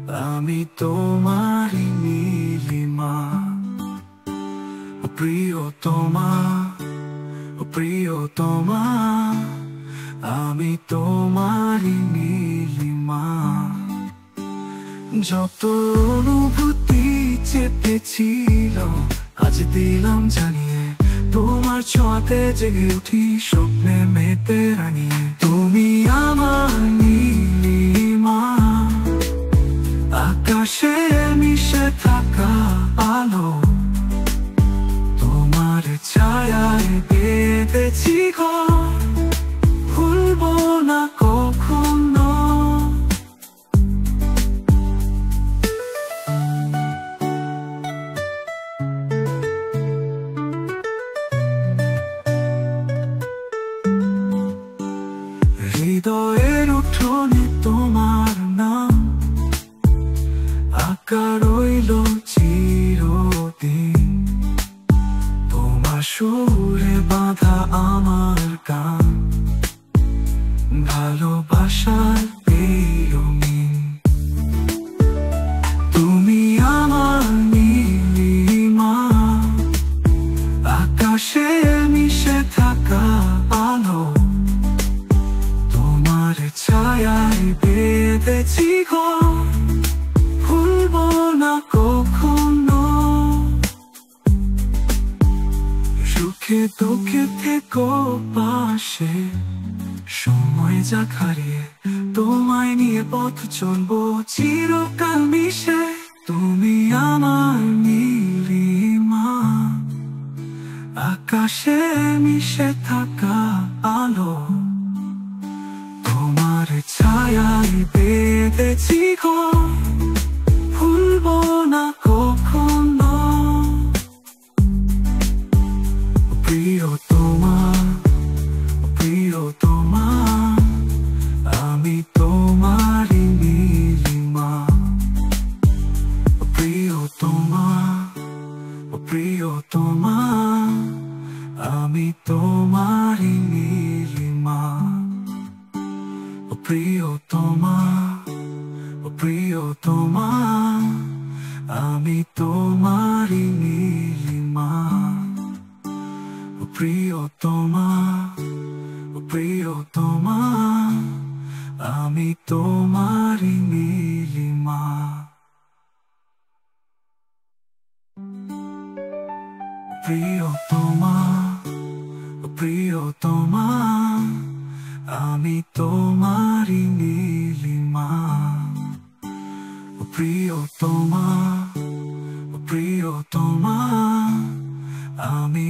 আমি তোমারই নীলিমা, প্রিয়তমা, প্রিয়তমা, আমি তোমারই নীলিমা। যত অনুভূতি চেপেছিল আজ দিলাম জানিয়ে, তোমার ছোঁয়াতে জেগে উঠি স্বপ্নে মেতে রাঙিয়ে। তুমি আমার নীলিমা, আকাশে মিশে থাকা আলো, তোমার ছায়ায় বেঁধেছি ঘর, ভুলবো না কখনো। হৃদয়ের উঠোনে তোমার নাম আঁকা রইল চিরদিন, তোমার সুরে বাঁধা আমার গান, ভালোবাসার রঙিন। তুমি আমার নীলিমা, আকাশে মিশে থাকা আলো, তোমার ছায়ায় বেঁধেছি ঘর, ভুলবো না কখনো। সুখে দুঃখে থেকো পাশে, সময় যাক হারিয়ে তোমায় নিয়ে পথ চলবো চিরকাল মিশে। তুমি আমার নীলিমা, আকাশে মিশে থাকা আলো, তোমার ছায়ায় বেঁধেছি ঘর, ভুলবো না কখনো। প্রিয়তমা, প্রিয়তমা, আমি তোমারই নীলিমা। প্রিয়তমা, প্রিয়তমা, আমি তোমারই নীলিমা। প্রিয়তমা, প্রিয়তমা, আমি তোমারই নীলিমা। প্রিয়তমা, প্রিয়তমা, আমি তোমারই নীলিমা। প্রিয়তমা, প্রিয়তমা, আমি তোমারই নীলিমা। প্রিয়তমা, প্রিয়তমা, আমি